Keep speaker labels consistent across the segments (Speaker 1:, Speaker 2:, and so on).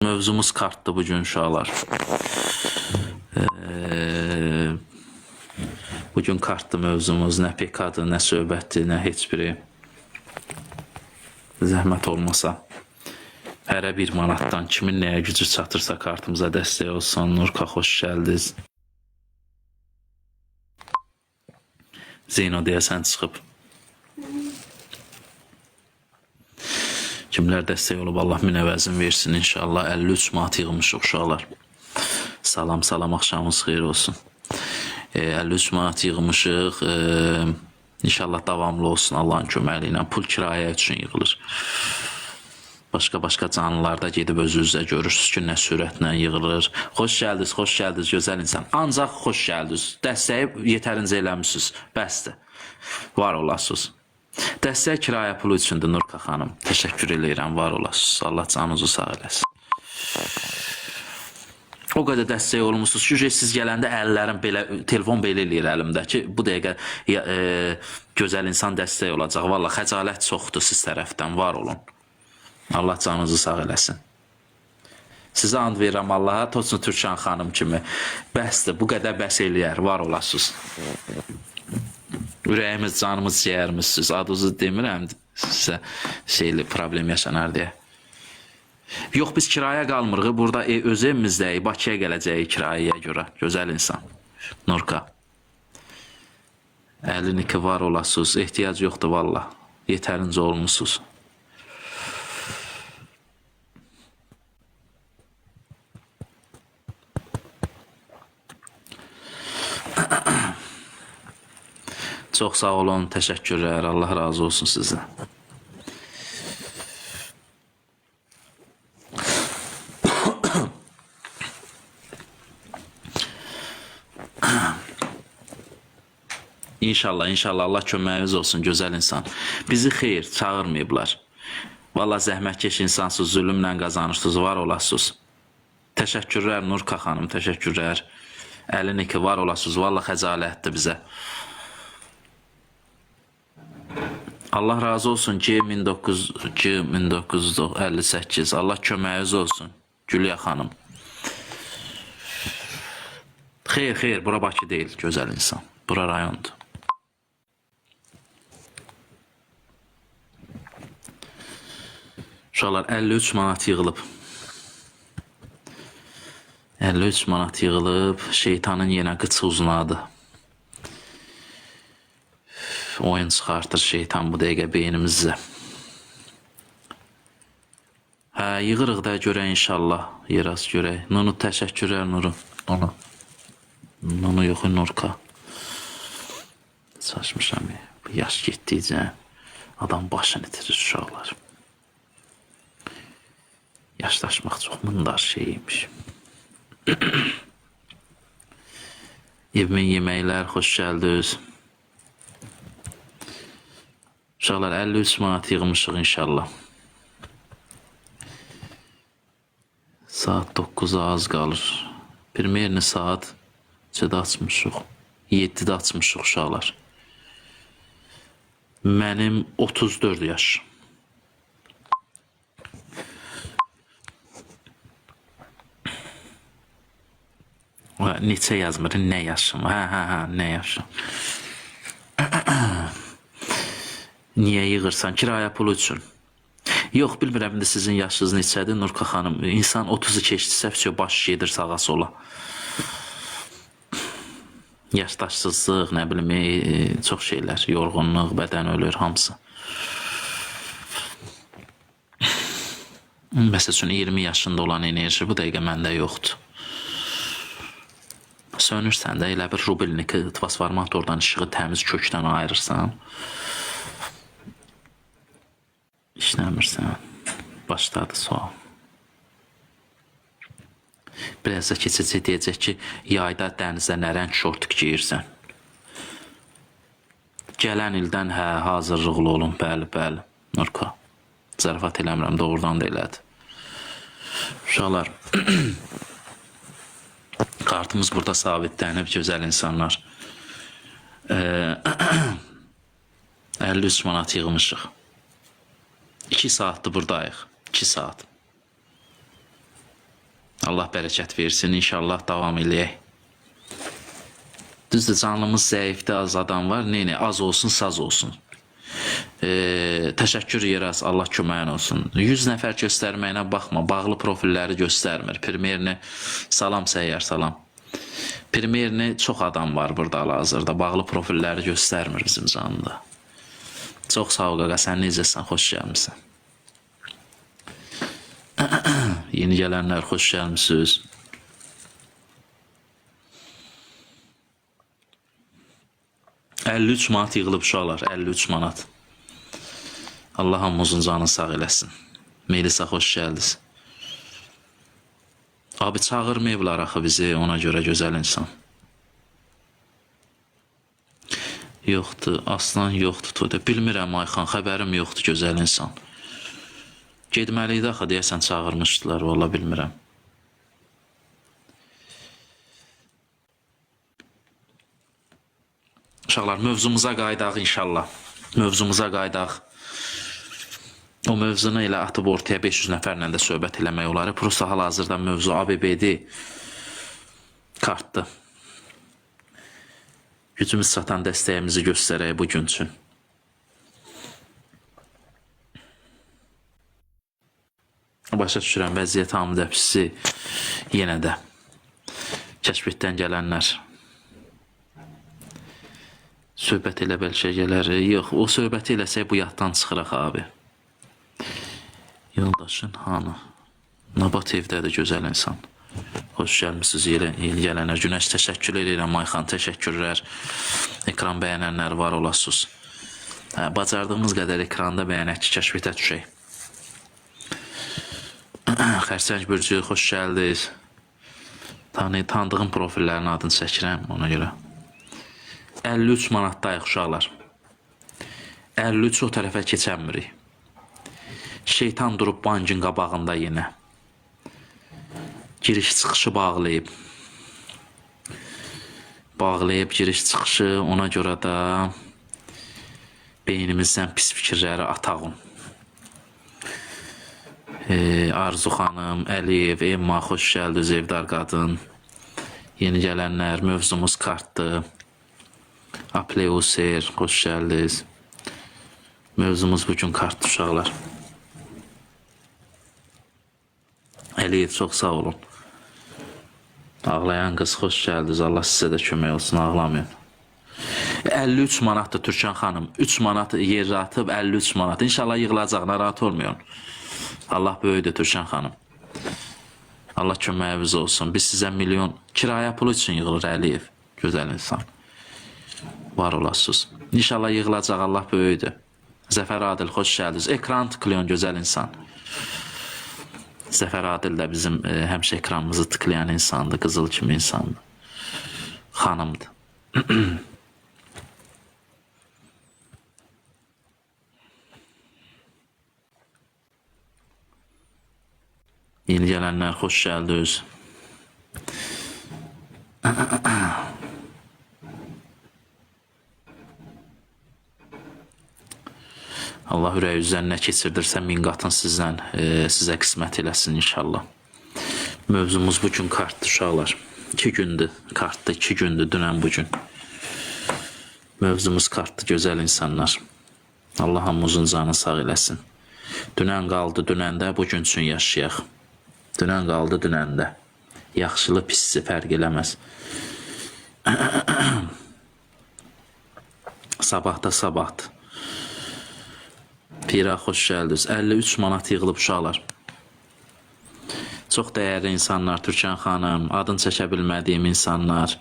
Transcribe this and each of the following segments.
Speaker 1: Mövzumuz kartdır bugün uşaqlar. Bugün kartdır mövzumuz. Nə PK-dır, nə söhbətdir, nə heç biri. Zəhmət olmasa. Hərə 1 manatdan kimin nəyə gücü çatırsa kartımıza dəstək olsun. Nurka, xoş gəldiniz. Zeyno deyəsən çıxıb. Kimlər dəstək olub, Allah minəvəzin versin inşallah. 53 manat yığmışıq uşaqlar. Salam, salam, axşamınız xeyir olsun. 53 manat yığmışıq. İnşallah davamlı olsun Allahın köməli ilə. Pul kirayə üçün yığılır. Başqa canlılar da gedib özünüzə görürsünüz ki, nə sürətlə yığılır. Xoş gəldiniz, gözəl insan. Ancaq xoş gəldiniz. Dəstəyi yetərincə eləmişsiniz. Bəsdir. Var olasınız. Dəstək kirayə pulu üçündür Nurka xanım. Təşəkkür edirəm, var olasınız. Allah canınızı sağ eləsin. O qədər dəstək olmuşsunuz ki, siz gələndə əllərim belə, telefon belə eləyir əlimdə ki, bu dəqiqə gözəl insan dəstək olacaq. Valla xəcalət çoxdur siz tərəfdən, var olun. Allah canınızı sağ eləsin. Sizə and verirəm Allaha, Toçun Türkan xanım kimi. Bəsdir, bu qədər bəs eləyər, var olasınız. Ürəyimiz, canımız, ciyərimiz, adınızı demirəm sizə şeyli problem yaşanar deyə. Yox, biz kiraya qalmırıq, burada öz evimizdəyik, Bakıya gələcəyik kirayəyə görə, gözəl insan. Nurka. 52 var olasınız, ehtiyac yoxdur valla, yetərincə olmuşsunuz. Çox sağ olun, təşəkkürlər, Allah razı olsun sizə. İnşallah Allah köməyiniz olsun, gözəl insan. Bizi xeyr çağırmayıblar. Valla zəhmətkeş insansız, zülümlə qazanırsınız, var olasınız. Təşəkkürlər Nurka xanım, təşəkkürlər. 52 var olasınız, valla xəcalətdir bizə. Allah razı olsun ki 1958. Allah köməyiniz olsun Gülya xanım. Xeyr, bura Bakı deyil, gözəl insan. Bura rayondur. Uşaqlar 53 manat yığılıb. 53 manat yığılıb. Şeytanın yenə qıçı uzunadı. Oyun çıxartır şeytan bu dəqiqə beynimizdə. Hə, yığırıq da görək inşallah. Yeraz görək. Nunu təşəkkürlər Nuru. Nunu yox, Nurka. Saçmışam. Yaş getdikcə adam başını itirir uşaqlar. Yaşlaşmaq çox mındar şeymiş. Evimin yeməklər, xoş gəldiniz. Uşaqlar 53 manat yığmışıq inşallah. Saat 9'a az qalır. Primerini saat 2'də açmışıq. 7'də açmışıq uşaqlar. Mənim 34 yaş. Neçə yazmır, nə yaşım? Hə, nə yaşım? Niyə yığırsan? Kiraya pulu üçün. Yox, bilmirəm indi sizin yaşınız neçədir Nurka xanım. İnsan 30'u keçdisə, baş gedir sağa sola. Yaşdaşsızlıq, nə bilim, çox şeylər. Yorğunluq, bədən ölür, hamısı. Məsəl üçün 20 yaşında olan enerji bu dəqiqə məndə yoxdur. Sönürsən də elə bir rubelniki, transformat oradan işığı təmiz kökdən ayırırsan. İşləmirsən. Başladı sual. Biraz da keçəcək deyəcək ki, yayda dənizdə nərəng şort giyirsən. Gələn ildən hazırlıqlı olun, bəli, Nurka. Zarafat eləmirəm, doğrudan da elədi. Uşaqlar, kartımız burada sabitlənib, gözəl insanlar. 53 manat yığmışıq. 2 saatdır buradayıq. 2 saat. Allah bərəkət versin. İnşallah davam eləyək. Düzdür, canlımız zəifdir, az adam var. Neyini, az olsun, saz olsun. Təşəkkür edirəm, Allah köməyin olsun. 100 nəfər göstərməyinə baxma, bağlı profilləri göstərmir. Primerini, salam səyyar, salam. Primerini çox adam var burada hal-hazırda. Bağlı profilləri göstərmir bizim canında. Çox sağ ol qaqa, sən necəsən, xoş gəlmişsən. Yeni gələnlər xoş gəlmişsiniz. $53 manat yığılıb uşaqlar, 53 manat. Allah hamımızın canını sağ eləsin. Melisa xoş gəldiniz. Abi çağırmayıblar axı bizi, ona görə gözəl insan. Yoxdur, aslan yoxdur Tuğdə. Bilmirəm Ayxan, xəbərim yoxdur gözəl insan. Gedməliydi axı, deyəsən çağırmışdılar, valla bilmirəm. Uşaqlar, mövzumuza qaydaq inşallah. Mövzumuza qaydaq. O mövzunu elə atıb ortaya 500 nəfərlə də söhbət eləmək olar. Prosta hal-hazırda mövzu ABB'di. Kartdır. Gücümüz çatan dəstəyimizi göstərək bugün üçün. Başa düşürəm, vəziyyət hamı dəpsisi yenə də kəşfətdən gələnlər. Söhbət elə bəlkə gələr. Yox, o söhbəti eləsək bu yaddan çıxıraq abi. Yoldaşın hanı? Nabat evdədir gözəl insan. Xoş gəlmişsiniz yeni gələnlər. Günəş təşəkkür edirəm, Ayxan təşəkkürlər. Ekran bəyənənlər var olasınız. Bacardığımız qədər ekranda bəyənək ki, kəşfətə düşək. Xərsəng Bürcü, xoş gəldiniz. Tanıdığım profillərin adını çəkirəm ona görə. 53 manatdayıq uşaqlar. 53 o tərəfə keçənmirik. Şeytan durub bankın qabağında yenə. Giriş çıxışı bağlayıb. Bağlayıb giriş çıxışı, ona görə də beynimizdən pis fikirləri atağım. Arzu xanım, Əliyev, Emma, xoş gəldiniz evdar qadın. Yeni gələnlər, mövzumuz kartdır. Apleuser, xoş gəldiniz. Mövzumuz bugün kartdır uşaqlar. Əliyev, çox sağ olun. Ağlayan qız, xoş gəldiniz. Allah sizə də kömək olsun, ağlamayın. 53 manatdır Türkan xanım. 3 manat yerə atıb 53 manat. İnşallah yığılacaq, narahat olmayın. Allah böyüdür Türkan xanım. Allah köməyiniz olsun. Biz sizə milyon kiraya pulu üçün yığılır Əliyev. Gözəl insan. Var olasınız. İnşallah yığılacaq, Allah böyüdür. Zəfər Adil, xoş gəldiniz. Ekran tıklayan gözəl insan. Zəfər Adil də bizim həmişə ekranımızı tıklayan insandır, qızıl kimi insandır. Xanımdır. Yeni gələnlər, xoş gəldiniz. Allah ürək üzdən nə keçirdirsə min qatın sizə qismət eləsin inşallah. Mövzumuz bugün kartdır uşaqlar. 2 gündür kartdır, 2 gündür dünən bugün. Mövzumuz kartdır gözəl insanlar. Allah hamımızın canı sağ eləsin. Dünən qaldı dünəndə, bugün üçün yaşayaq. Dünən qaldı dünəndə. Yaxşılı pissi fərq eləməz. Sabahda sabahdır. Pira, xoş gəldiniz. 53 manat yığılıb uşaqlar. Çox dəyərli insanlar, Türkan xanım, adını çəkə bilmədiyim insanlar,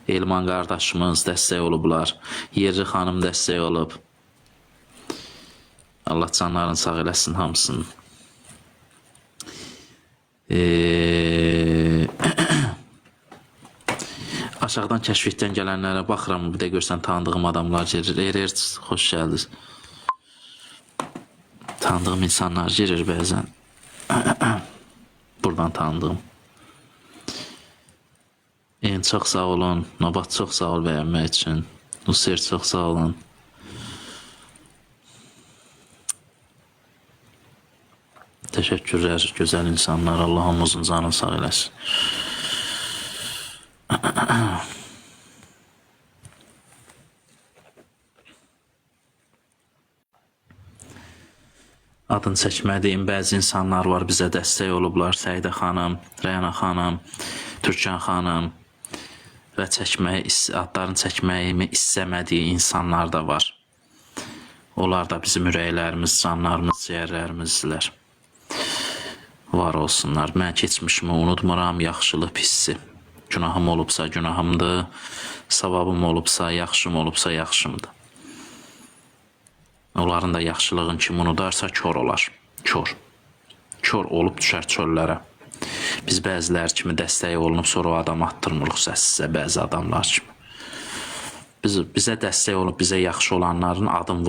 Speaker 1: Elman qardaşımız dəstək olublar, Yerli xanım dəstək olub. Allah canlarını sağ eləsin hamısını. Aşağıdan kəşfətdən gələnlərə baxıram, bir də görsən tanıdığım adamlar gelir. Ererç, xoş gəldiniz. Tanıdığım insanlar gelir bəzən. Buradan tanıdığım. Çox sağ olun. Nabat çox sağ ol bəyənmək üçün. Nusir çox sağ olun. Təşəkkürlər, gözəl insanlar. Allah hamımızın canını sağ eləsin. Adını çəkmədiyim bəzi insanlar var, bizə dəstək olublar. Səidə xanım, Rəyana xanım, Türkan xanım və adlarını çəkməyimi istəmədiyi insanlar da var. Onlar da bizim ürəklərimiz, canlarımız, ciyərlərimizdirlər. Var olsunlar. Mən keçmişimi unutmuram, yaxşılıq pissi. Günahım olubsa günahımdır, savabım olubsa, yaxşım olubsa yaxşımdır. Onların da yaxşılığın kim unudarsa kör olar. Kör. Kör olub düşər çöllərə. Biz bəzilər kimi dəstək olunub, sonra o adam attırmırıq səssizə bəzi adamlar kimi. Bizə dəstək olub, bizə yaxşı olanların adını